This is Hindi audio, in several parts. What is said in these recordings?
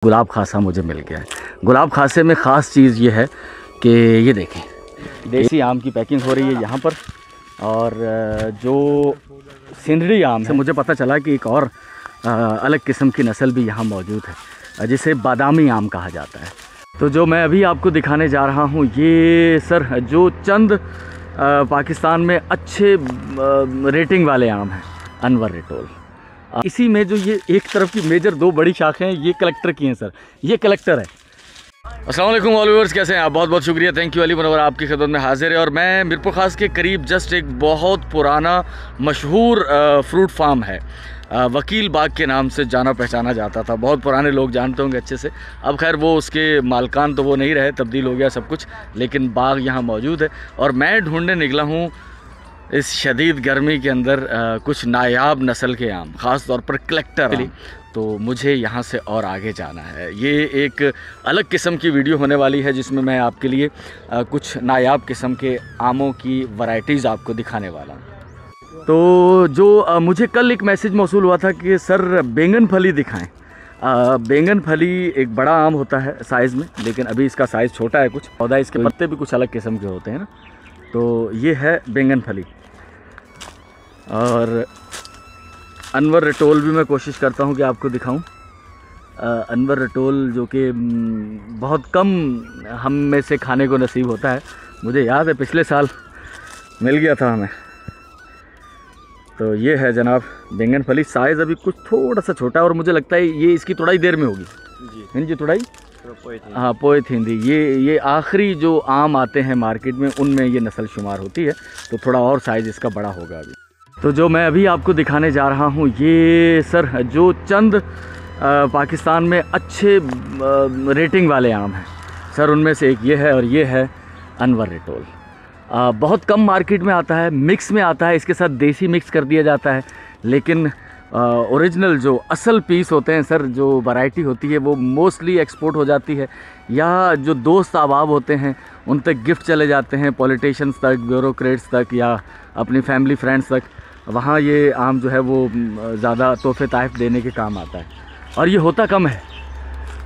गुलाब खासा मुझे मिल गया है। गुलाब खासे में ख़ास चीज़ ये है कि ये देखें देसी आम की पैकिंग हो रही है यहाँ पर। और जो सिंदड़ी आम से मुझे पता चला कि एक और अलग किस्म की नस्ल भी यहाँ मौजूद है जिसे बादामी आम कहा जाता है। तो जो मैं अभी आपको दिखाने जा रहा हूँ ये सर जो चंद पाकिस्तान में अच्छे रेटिंग वाले आम हैं अनवर रेटोल। इसी में जो ये एक तरफ की मेजर दो बड़ी शाखें हैं ये कलेक्टर की हैं सर, ये कलेक्टर है। अस्सलाम वालेकुम ऑल व्यूअर्स, कैसे हैं आप? बहुत बहुत शुक्रिया, थैंक यू। अली मुनव्वर आपकी खिदमत में हाजिर है और मैं मीरपुर खास के करीब जस्ट एक बहुत पुराना मशहूर फ्रूट फार्म है, वकील बाग के नाम से जाना पहचाना जाता था। बहुत पुराने लोग जानते होंगे अच्छे से। अब खैर वो उसके मालकान तो वो नहीं रहे, तब्दील हो गया सब कुछ, लेकिन बाग यहाँ मौजूद है। और मैं ढूंढने निकला हूँ इस शदीद गर्मी के अंदर कुछ नायाब नस्ल के आम, ख़ास तौर पर कलेक्टर आम। तो मुझे यहाँ से और आगे जाना है। ये एक अलग किस्म की वीडियो होने वाली है जिसमें मैं आपके लिए कुछ नायाब किस्म के आमों की वैरायटीज़ आपको दिखाने वाला हूँ। तो जो मुझे कल एक मैसेज मौसूल हुआ था कि सर बैंगन फली दिखाएं। बैंगन फली एक बड़ा आम होता है साइज़ में, लेकिन अभी इसका साइज़ छोटा है कुछ पौधा, इसके पत्ते भी कुछ अलग किस्म के होते हैं ना। तो ये है बैंगन फली। और अनवर रेटोल भी मैं कोशिश करता हूँ कि आपको दिखाऊं। अनवर रेटोल जो कि बहुत कम हम में से खाने को नसीब होता है। मुझे याद है पिछले साल मिल गया था हमें। तो ये है जनाब बैंगन फली। साइज़ अभी कुछ थोड़ा सा छोटा है और मुझे लगता है ये इसकी तुड़ाई देर में होगी जी तुड़ाई। हाँ, पोए थींदी। ये आखिरी जो आम आते हैं मार्केट में उनमें ये नस्ल शुमार होती है, तो थोड़ा और साइज़ इसका बड़ा होगा अभी। तो जो मैं अभी आपको दिखाने जा रहा हूँ ये सर जो चंद पाकिस्तान में अच्छे रेटिंग वाले आम हैं सर, उनमें से एक ये है और ये है अनवर रेटोल। बहुत कम मार्केट में आता है, मिक्स में आता है, इसके साथ देसी मिक्स कर दिया जाता है। लेकिन ओरिजिनल जो असल पीस होते हैं सर, जो वैरायटी होती है वो मोस्टली एक्सपोर्ट हो जाती है, या जो दोस्त अहबाब होते हैं उन तक गिफ्ट चले जाते हैं, पॉलिटिशियंस तक, ब्यूरोक्रेट्स तक, या अपनी फैमिली फ्रेंड्स तक। वहाँ ये आम जो है वो ज़्यादा तोहफे ताइफ देने के काम आता है। और ये होता कम है,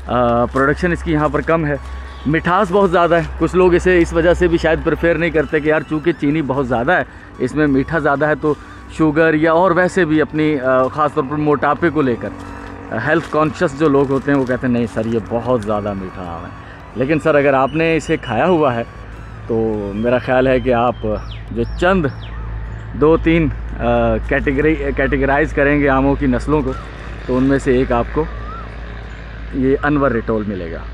प्रोडक्शन इसकी यहाँ पर कम है, मिठास बहुत ज़्यादा है। कुछ लोग इसे इस वजह से भी शायद प्रेफर नहीं करते कि यार चूँकि चीनी बहुत ज़्यादा है, इसमें मीठा ज़्यादा है, तो शुगर या और वैसे भी अपनी ख़ास तौर पर मोटापे को लेकर हेल्थ कॉन्शियस जो लोग होते हैं वो कहते हैं नहीं सर ये बहुत ज़्यादा मीठा आम है। लेकिन सर अगर आपने इसे खाया हुआ है तो मेरा ख़्याल है कि आप जो चंद 2-3 कैटेगराइज़ करेंगे आमों की नस्लों को, तो उनमें से एक आपको ये अनवर रेटोल मिलेगा।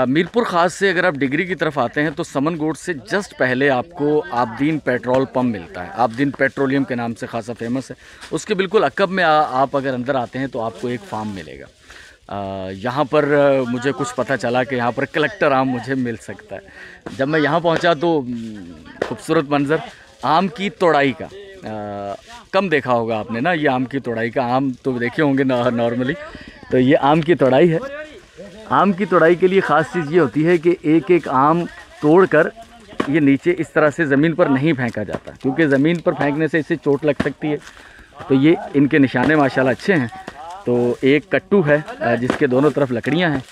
मीरपुर ख़ास से अगर आप डिग्री की तरफ आते हैं तो समनगोड से जस्ट पहले आपको आबदीन पेट्रोल पंप मिलता है। आबदीन पेट्रोलियम के नाम से खासा फेमस है। उसके बिल्कुल अकब में आप अगर अंदर आते हैं तो आपको एक फार्म मिलेगा। यहाँ पर मुझे कुछ पता चला कि यहाँ पर कलेक्टर आम मुझे मिल सकता है। जब मैं यहाँ पहुँचा तो खूबसूरत मंज़र आम की तोड़ाई का कम देखा होगा आपने ना, ये आम की तोड़ाई का। आम तो देखे होंगे नॉर्मली, तो ये आम की तोड़ाई है। आम की तोड़ाई के लिए ख़ास चीज़ ये होती है कि एक एक आम तोड़कर ये नीचे इस तरह से ज़मीन पर नहीं फेंका जाता, क्योंकि ज़मीन पर फेंकने से इससे चोट लग सकती है। तो ये इनके निशाने माशाल्लाह अच्छे हैं। तो एक कट्टू है जिसके दोनों तरफ लकड़ियां हैं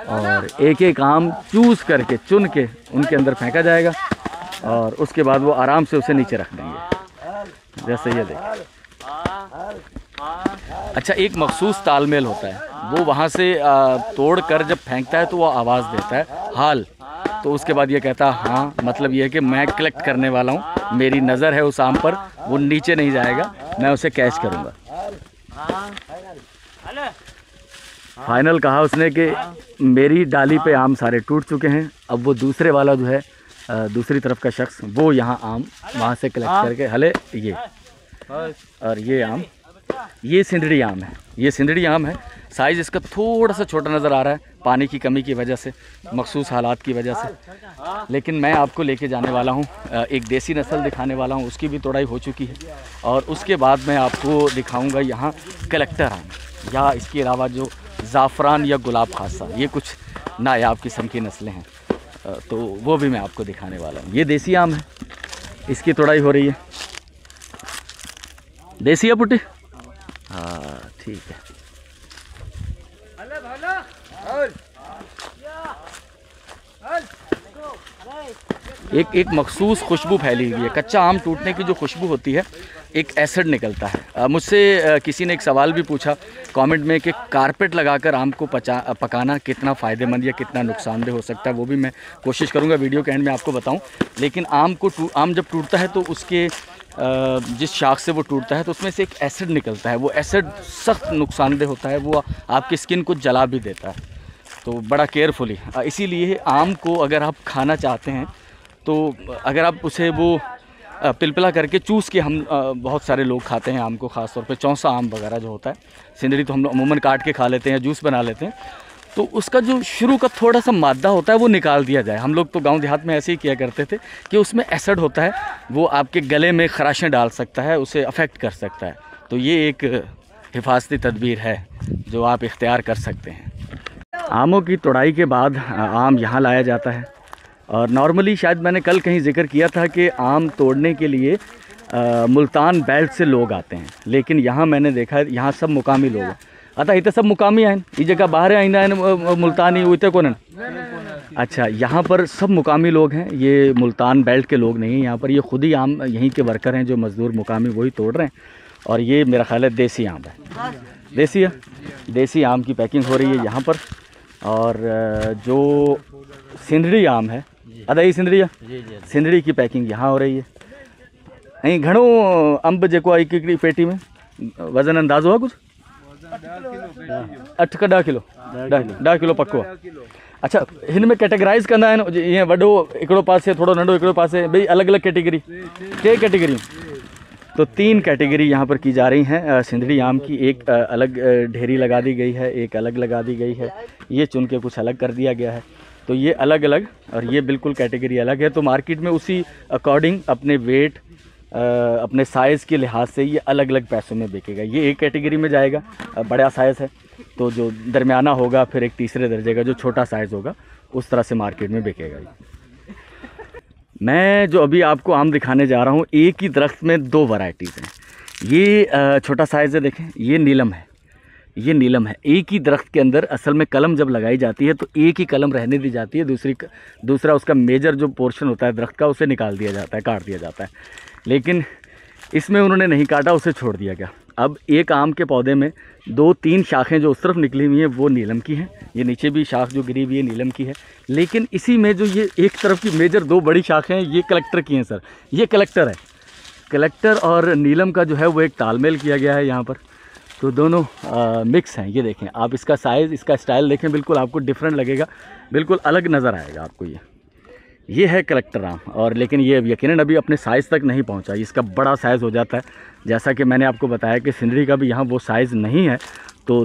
और एक एक आम चूज़ करके चुन के उनके अंदर फेंका जाएगा और उसके बाद वो आराम से उसे नीचे रख देंगे, जैसे ये देखिए। अच्छा, एक मखसूस तालमेल होता है, वो वहाँ से तोड़ कर जब फेंकता है तो वो आवाज़ देता है हाल। तो उसके बाद ये कहता है हाँ, मतलब ये है कि मैं कलेक्ट करने वाला हूँ, मेरी नज़र है उस आम पर, वो नीचे नहीं जाएगा, मैं उसे कैच करूँगा। फाइनल कहा उसने कि मेरी डाली पे आम सारे टूट चुके हैं, अब वो दूसरे वाला जो है दूसरी तरफ का शख्स वो यहाँ आम वहाँ से कलेक्ट करके हले ये, और ये आम ये सिंदड़ी आम है। ये सिंदड़ी आम है। साइज़ इसका थोड़ा सा छोटा नज़र आ रहा है पानी की कमी की वजह से, मखसूस हालात की वजह से। लेकिन मैं आपको लेके जाने वाला हूँ, एक देसी नस्ल दिखाने वाला हूँ, उसकी भी तोड़ाई हो चुकी है। और उसके बाद मैं आपको दिखाऊँगा यहाँ कलेक्टर आम, या इसके अलावा जो ज़ाफ़रान या गुलाब खासा, ये कुछ नायाब किस्म की नस्लें हैं, तो वो भी मैं आपको दिखाने वाला हूँ। ये देसी आम है, इसकी तोड़ाई हो रही है। देसी है पुट्टी? हाँ। ठीक है। एक मखसूस खुशबू फैली हुई है। कच्चा आम टूटने की जो खुशबू होती है, एक एसिड निकलता है। मुझसे किसी ने एक सवाल भी पूछा कमेंट में कि कारपेट लगाकर आम को पकाना कितना फ़ायदेमंद या कितना नुकसानदेह हो सकता है। वो भी मैं कोशिश करूँगा वीडियो के एंड में आपको बताऊँ। लेकिन आम जब टूटता है तो उसके जिस शाख से वो टूटता है तो उसमें से एक एसिड निकलता है। वो एसिड सख्त नुकसानदेह होता है, वो आपकी स्किन को जला भी देता है। तो बड़ा केयरफुली, इसीलिए आम को अगर आप खाना चाहते हैं तो अगर आप उसे वो पिलपिला करके चूस के, हम बहुत सारे लोग खाते हैं आम को, ख़ास तौर पे चौसा आम वगैरह जो होता है, सिंदरी तो हम लोग अमूमन काट के खा लेते हैं, जूस बना लेते हैं। तो उसका जो शुरू का थोड़ा सा मादा होता है वो निकाल दिया जाए। हम लोग तो गांव देहात में ऐसे ही किया करते थे कि उसमें एसिड होता है, वो आपके गले में खराशें डाल सकता है, उसे अफेक्ट कर सकता है। तो ये एक हिफाजती तदबीर है जो आप इख्तियार कर सकते हैं। आमों की तोड़ाई के बाद आम यहाँ लाया जाता है और नॉर्मली शायद मैंने कल कहीं जिक्र किया था कि आम तोड़ने के लिए मुल्तान बेल्ट से लोग आते हैं, लेकिन यहाँ मैंने देखा है यहाँ सब मुकामी लोग हैं। अतः इतने सब मुकामी हैं, ये जगह बाहर आइंदा मुल्तानी उतने कौन? अच्छा, यहाँ पर सब मुकामी लोग हैं, ये मुल्तान बेल्ट के लोग नहीं हैं। यहाँ पर ये खुद ही आम यहीं के वर्कर हैं, जो मज़दूर मुकामी वही तोड़ रहे हैं। और ये मेरा ख्याल है देसी आम है, देसी आम की पैकिंग हो रही है यहाँ पर। और जो सिंधड़ी आम है, अदा सिंधड़ी की पैकिंग यहाँ हो रही है। ऐं घणो अंब जेको आहे हिकिड़ी पेटी में वज़न अंदाज़ो आहे कुछ? 8 का 10 किलो, 10 किलो पक्को आहे। अच्छा, हिन में कैटेगराइज़ कंदा आहिनि, ईअं वॾो हिकिड़ो पासे, थोड़ो नंढो हिकिड़ो पासे, भई अलॻि अलॻि कैटेगरी, टे कैटेगरियूं? तो 3 कैटेगरी यहाँ पर की जा रही हैं सिंधड़ी आम की। एक अलग ढेरी लगा दी गई है, एक अलग लगा दी गई है, ये चुन के कुछ अलग कर दिया गया है। तो ये अलग अलग और ये बिल्कुल कैटेगरी अलग है। तो मार्केट में उसी अकॉर्डिंग अपने वेट, अपने साइज़ के लिहाज से ये अलग अलग पैसों में बिकेगा। ये एक कैटेगरी में जाएगा, बड़ा साइज़ है, तो जो दरमियाना होगा फिर एक तीसरे दर्जे का जो छोटा साइज़ होगा उस तरह से मार्केट में बिकेगा। मैं जो अभी आपको आम दिखाने जा रहा हूँ, एक ही दरख्त में 2 वैरायटीज़ हैं। ये छोटा साइज़ है, देखें, ये नीलम है, ये नीलम है। एक ही दरख्त के अंदर असल में कलम जब लगाई जाती है तो एक ही कलम रहने दी जाती है, दूसरा उसका मेजर जो पोर्शन होता है दरख्त का उसे निकाल दिया जाता है, काट दिया जाता है। लेकिन इसमें उन्होंने नहीं काटा, उसे छोड़ दिया गया। अब एक आम के पौधे में 2-3 शाखें जो उस तरफ निकली हुई हैं वो नीलम की हैं, ये नीचे भी शाख जो गिरी हुई है नीलम की है। लेकिन इसी में जो ये एक तरफ की मेजर 2 बड़ी शाखें हैं ये कलेक्टर की हैं सर, ये कलेक्टर है। कलेक्टर और नीलम का जो है वो एक तालमेल किया गया है यहाँ पर, तो दोनों मिक्स हैं। ये देखें आप, इसका साइज़, इसका स्टाइल देखें, बिल्कुल आपको डिफरेंट लगेगा, बिल्कुल अलग नज़र आएगा आपको। ये है कलेक्टर आम। और लेकिन ये यकीनन अभी अपने साइज़ तक नहीं पहुंचा, इसका बड़ा साइज़ हो जाता है। जैसा कि मैंने आपको बताया कि सिंधड़ी का भी यहाँ वो साइज़ नहीं है, तो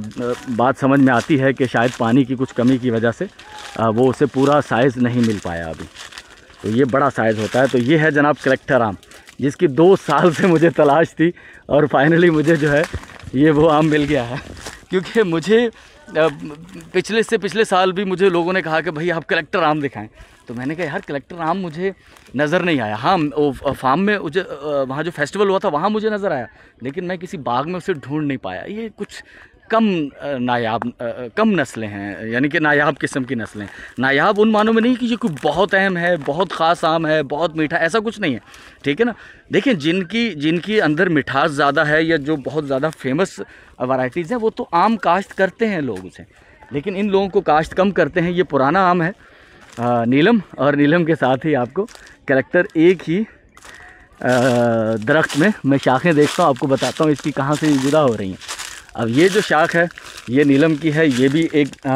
बात समझ में आती है कि शायद पानी की कुछ कमी की वजह से वो उसे पूरा साइज़ नहीं मिल पाया अभी। तो ये बड़ा साइज़ होता है। तो ये है जनाब कलेक्टर आम, जिसकी 2 साल से मुझे तलाश थी और फाइनली मुझे जो है ये वो आम मिल गया है। क्योंकि मुझे पिछले साल भी मुझे लोगों ने कहा कि भाई आप कलेक्टर आम दिखाएं, तो मैंने कहा यार कलेक्टर आम मुझे नज़र नहीं आया। हाँ, फार्म में मुझे वहाँ जो फेस्टिवल हुआ था वहाँ मुझे नज़र आया, लेकिन मैं किसी बाग में उसे ढूंढ नहीं पाया। ये कुछ कम कम नस्लें हैं, यानी कि नायाब किस्म की नस्लें। नायाब उन मानों में नहीं कि ये कोई बहुत अहम है, बहुत ख़ास आम है, बहुत मीठा, ऐसा कुछ नहीं है, ठीक है ना। देखिए, जिनकी अंदर मिठास ज़्यादा है या जो बहुत ज़्यादा फेमस वैराइटीज़ हैं वो तो आम काश्त करते हैं लोग उसे, लेकिन इन लोगों को काश्त कम करते हैं। ये पुराना आम है नीलम, और नीलम के साथ ही आपको कलेक्टर एक ही दरख्त में, मैं शाखें देखता हूँ, आपको बताता हूँ इसकी कहाँ से जुदा हो रही हैं। अब ये जो शाख है ये नीलम की है, ये भी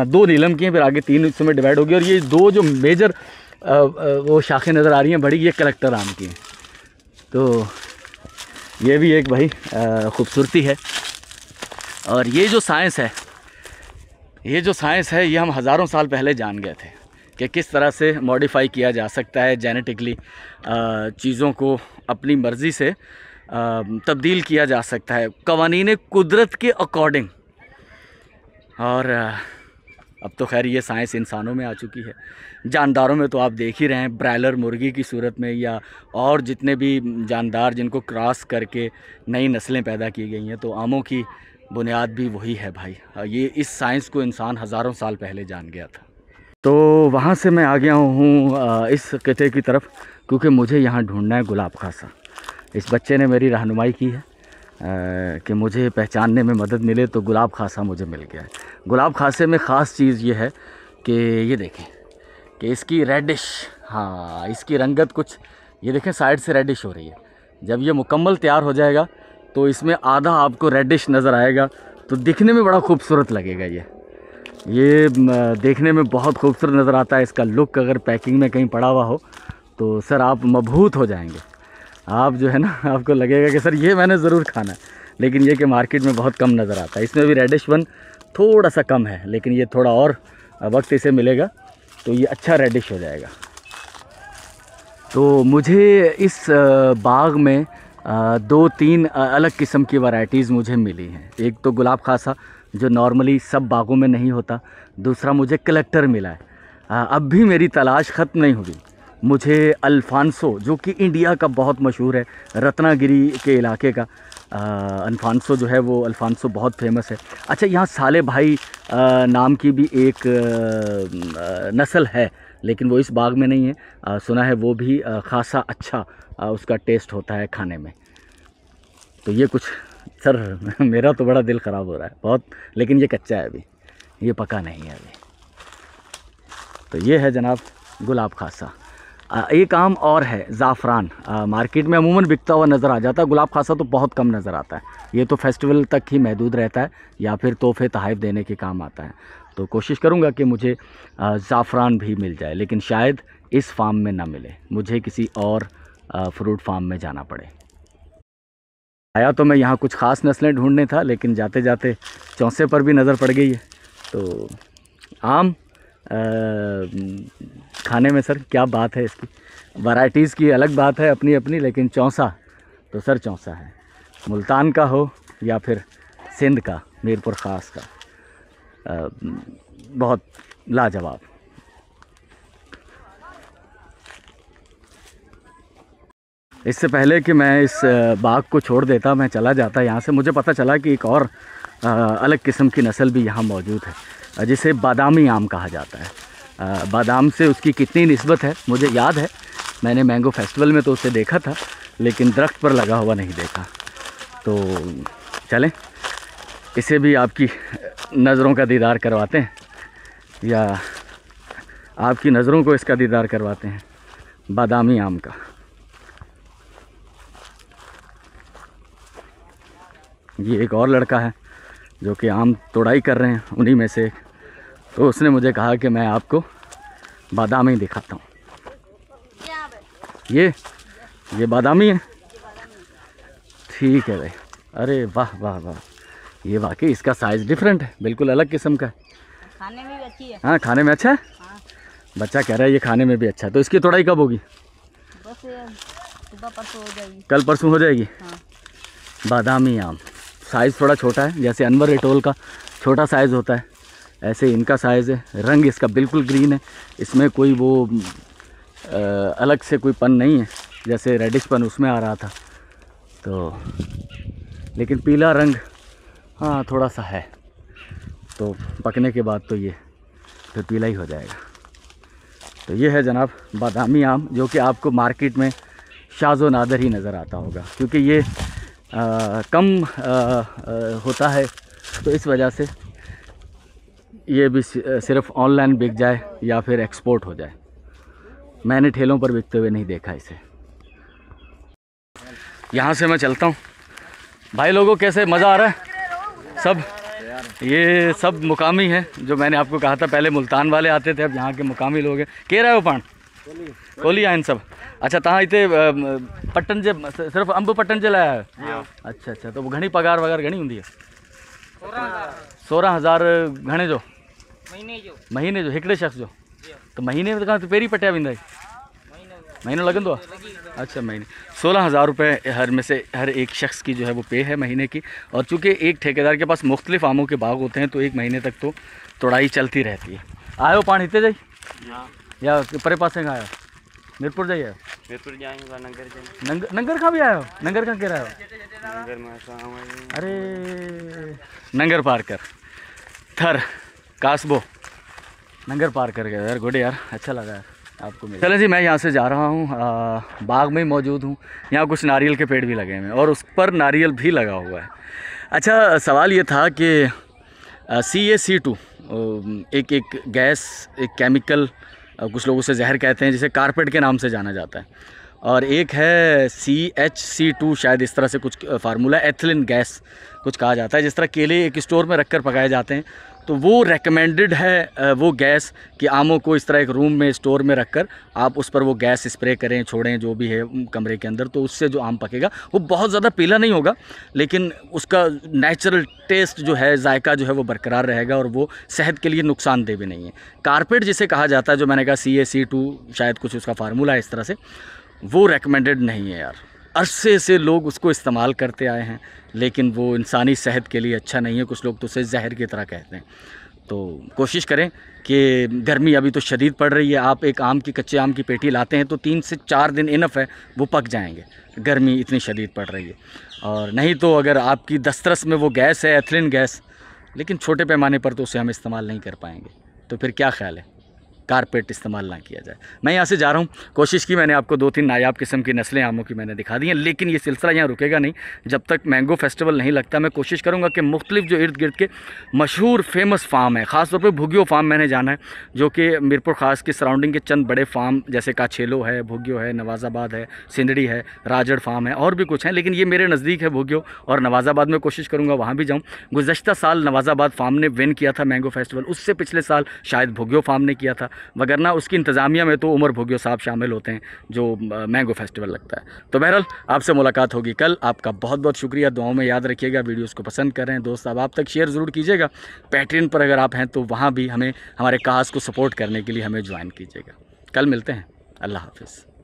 2 नीलम की हैं, फिर आगे 3 हिस्सों में डिवाइड होगी। और ये 2 जो मेजर वो शाखें नज़र आ रही हैं बड़ी, ये कलेक्टर आम की हैं। तो ये भी एक भाई ख़ूबसूरती है। और ये जो साइंस है ये हम हज़ारों साल पहले जान गए थे कि किस तरह से मॉडिफाई किया जा सकता है जेनेटिकली, चीज़ों को अपनी मर्ज़ी से तब्दील किया जा सकता है कवानीन कुदरत के अकॉर्डिंग। और अब तो खैर ये साइंस इंसानों में आ चुकी है, जानदारों में तो आप देख ही रहे हैं, ब्रायलर मुर्गी की सूरत में या और जितने भी जानदार जिनको क्रॉस करके नई नस्लें पैदा की गई हैं। तो आमों की बुनियाद भी वही है भाई। ये इस साइंस को इंसान हज़ारों साल पहले जान गया था। तो वहाँ से मैं आ गया हूँ इस किले की तरफ, क्योंकि मुझे यहाँ ढूंढना है गुलाब खासा। इस बच्चे ने मेरी रहनुमाई की है कि मुझे पहचानने में मदद मिले, तो गुलाब खासा मुझे मिल गया है। गुलाब खासे में ख़ास चीज़ ये है कि ये देखें कि इसकी रेडिश, हाँ इसकी रंगत कुछ ये देखें साइड से रेडिश हो रही है। जब ये मुकम्मल तैयार हो जाएगा तो इसमें आधा आपको रेडिश नज़र आएगा, तो दिखने में बड़ा खूबसूरत लगेगा। ये देखने में बहुत खूबसूरत नज़र आता है। इसका लुक अगर पैकिंग में कहीं पड़ा हुआ हो तो सर आप मबहूत हो जाएंगे। आप जो है ना, आपको लगेगा कि सर ये मैंने ज़रूर खाना है। लेकिन ये कि मार्केट में बहुत कम नज़र आता है। इसमें भी रेडिश वन थोड़ा सा कम है, लेकिन ये थोड़ा और वक्त इसे मिलेगा तो ये अच्छा रेडिश हो जाएगा। तो मुझे इस बाग में 2-3 अलग किस्म की वैरायटीज़ मुझे मिली हैं। एक तो गुलाब खासा जो नॉर्मली सब बागों में नहीं होता, दूसरा मुझे कलेक्टर मिला है। अब भी मेरी तलाश ख़त्म नहीं हुई। मुझे अल्फांसो, जो कि इंडिया का बहुत मशहूर है, रत्नागिरी के इलाके का अल्फांसो जो है वो अल्फांसो बहुत फेमस है। अच्छा, यहाँ साले भाई नाम की भी एक नस्ल है, लेकिन वो इस बाग में नहीं है। सुना है वो भी खासा अच्छा उसका टेस्ट होता है खाने में। तो ये कुछ सर मेरा तो बड़ा दिल ख़राब हो रहा है बहुत, लेकिन ये कच्चा है अभी, ये पका नहीं है अभी। तो ये है जनाब गुलाब खासा। एक आम और है ज़ाफ़रान, मार्केट में अमूमन बिकता हुआ नज़र आ जाता है। गुलाब खासा तो बहुत कम नज़र आता है। ये तो फेस्टिवल तक ही महदूद रहता है या फिर तोहफ़े तोहफ़े देने के काम आता है। तो कोशिश करूँगा कि मुझे ज़ाफ़रान भी मिल जाए, लेकिन शायद इस फार्म में ना मिले, मुझे किसी और फ्रूट फार्म में जाना पड़े। आया तो मैं यहाँ कुछ ख़ास नस्लें ढूंढने था, लेकिन जाते जाते चौसे पर भी नज़र पड़ गई है। तो आम खाने में सर क्या बात है, इसकी वैरायटीज़ की अलग बात है अपनी अपनी, लेकिन चौसा तो सर चौसा है। मुल्तान का हो या फिर सिंध का, मीरपुर ख़ास का, बहुत लाजवाब। इससे पहले कि मैं इस बाग को छोड़ देता, मैं चला जाता यहाँ से, मुझे पता चला कि एक और अलग किस्म की नस्ल भी यहाँ मौजूद है, जिसे बादामी आम कहा जाता है। बादाम से उसकी कितनी निस्बत है मुझे याद है, मैंने मैंगो फेस्टिवल में तो उसे देखा था, लेकिन दरख्त पर लगा हुआ नहीं देखा। तो चलें इसे भी आपकी नज़रों का दीदार करवाते हैं, या आपकी नज़रों को इसका दीदार करवाते हैं, बादामी आम का। ये एक और लड़का है जो कि आम तोड़ाई कर रहे हैं, उन्हीं में से। तो उसने मुझे कहा कि मैं आपको बादामी दिखाता हूँ। ये बादामी है, ठीक है भाई। अरे वाह वाह वाह, ये वाकई इसका साइज़ डिफरेंट है, बिल्कुल अलग किस्म का है। खाने में भी अच्छी है। हाँ, खाने में अच्छा है। हाँ। बच्चा कह रहा है ये खाने में भी अच्छा है। तो इसकी तोड़ाई कब होगी? बस सुबह परसों हो जाएगी। कल परसों हो जाएगी। हाँ। बादामी आम साइज़ थोड़ा छोटा है, जैसे अनवर एटोल का छोटा साइज़ होता है, ऐसे इनका साइज़ है। रंग इसका बिल्कुल ग्रीन है, इसमें कोई वो अलग से कोई पन नहीं है जैसे रेडिश पन उसमें आ रहा था। तो लेकिन पीला रंग हाँ थोड़ा सा है, तो पकने के बाद तो ये फिर पीला ही हो जाएगा। तो ये है जनाब बादामी आम, जो कि आपको मार्केट में शाज़ो नादर ही नज़र आता होगा, क्योंकि ये कम होता है, तो इस वजह से ये भी सिर्फ ऑनलाइन बिक जाए या फिर एक्सपोर्ट हो जाए। मैंने ठेलों पर बिकते हुए नहीं देखा इसे। यहाँ से मैं चलता हूँ। भाई लोगों कैसे मज़ा आ रहा है सब? ये सब मुकामी हैं, जो मैंने आपको कहा था पहले मुल्तान वाले आते थे, अब यहाँ के मुकामी लोग हैं। कह रहे हो पान कोली आइन सब? अच्छा, तहाँ इतने पट्टन जे सिर्फ अंब पट्टन जे लाया है? अच्छा अच्छा, तो वो घनी पगार वगैरह घनी होंगी है? 16,000 घणे जो महीने जो हिकिड़े शख़्स जो? तो महीने में तो पहिरीं पटिया वेंदा महीनो लगंदो आहे? अच्छा, महीने 16,000 रुपये हर एक शख्स की जो है वो पे है महीने की। और चूँकि एक ठेकेदार के पास मुख्तलिफ आमों के बाग होते हैं, तो एक महीने तक तो तोड़ाई चलती रहती है। आयो पान हिते जाई या परे पासे खाया? मीरपुर जाइए? मीरपुर जाएंगे, नंगर जाएंगे। नंगर कहाँ भी आए हो? नंगर कहाँ कह रहे हो? नंगर में अरे नंगर पार कर थर कासबो नंगर पार कर गया यार। गुड यार, अच्छा लगा यार आपको मिला। चलें जी, मैं यहाँ से जा रहा हूँ, बाग में ही मौजूद हूँ। यहाँ कुछ नारियल के पेड़ भी लगे हैं और उस पर नारियल भी लगा हुआ है। अच्छा, सवाल ये था कि CaC2 एक गैस, एक केमिकल, कुछ लोग उसे जहर कहते हैं, जिसे कारपेट के नाम से जाना जाता है, और एक है CHC2, शायद इस तरह से कुछ फार्मूला, एथिलीन गैस कुछ कहा जाता है। जिस तरह केले एक स्टोर में रखकर पकाए जाते हैं, तो वो रेकमेंडेड है वो गैस कि आमों को इस तरह एक रूम में स्टोर में रखकर आप उस पर वो गैस स्प्रे करें, छोड़ें जो भी है कमरे के अंदर, तो उससे जो आम पकेगा वो बहुत ज़्यादा पीला नहीं होगा, लेकिन उसका नेचुरल टेस्ट जो है, जायका जो है वो बरकरार रहेगा और वो सेहत के लिए नुकसानदेह भी नहीं है। कारपेट जिसे कहा जाता है, जो मैंने कहा CaC2 शायद कुछ उसका फार्मूला है इस तरह से, वो रेकमेंडेड नहीं है यार। अरसे से लोग उसको इस्तेमाल करते आए हैं, लेकिन वो इंसानी सेहत के लिए अच्छा नहीं है। कुछ लोग तो उसे जहर की तरह कहते हैं। तो कोशिश करें कि गर्मी अभी तो शदीद पड़ रही है, आप एक कच्चे आम की पेटी लाते हैं तो 3 से 4 दिन इनफ है, वो पक जाएंगे, गर्मी इतनी शदीद पड़ रही है। और नहीं तो अगर आपकी दस्तरस में वो गैस है, एथिलीन गैस, लेकिन छोटे पैमाने पर तो उसे हम इस्तेमाल नहीं कर पाएंगे, तो फिर क्या ख्याल है कारपेट इस्तेमाल ना किया जाए। मैं यहाँ से जा रहा हूँ। कोशिश की मैंने, आपको 2-3 नायाब किस्म की नस्लें आमों की मैंने दिखा दी हैं, लेकिन ये सिलसिला यहाँ रुकेगा नहीं जब तक मैंगो फेस्टिवल नहीं लगता। मैं कोशिश करूँगा कि मुख्तलिफ जो इर्द गिर्द के मशहूर फेमस फार्म है, ख़ासतौर पर भुग्यो फार्म मैंने जाना है, जो कि मीरपुर ख़ास के सराउंडिंग के चंद बड़े फार्म जैसे काछेलो है, भुग्यो है, नवाज़ाबाद है, सिंदड़ी है, राजड़ फार्म है, और भी कुछ हैं, लेकिन ये मेरे नज़दीक है भुग्यो और नवाज़ाबाद में। कोशिश करूँगा वहाँ भी जाऊँ। गुज़श्ता साल नवाज़ाबाद फार्म ने विन किया था मैंगो फेस्टिवल, उससे पिछले साल शायद भुग्यो फार्म ने किया था, वगरना उसकी इंतज़ामिया में तो उमर भुग्यो साहब शामिल होते हैं जो मैंगो फेस्टिवल लगता है। तो बहरहाल आपसे मुलाकात होगी कल। आपका बहुत बहुत शुक्रिया, दुआओं में याद रखिएगा, वीडियोस को पसंद करें, दोस्त अब आप तक शेयर ज़रूर कीजिएगा। पैट्रियन पर अगर आप हैं तो वहाँ भी हमें, हमारे काज को सपोर्ट करने के लिए हमें ज्वाइन कीजिएगा। कल मिलते हैं, अल्लाह हाफिज़।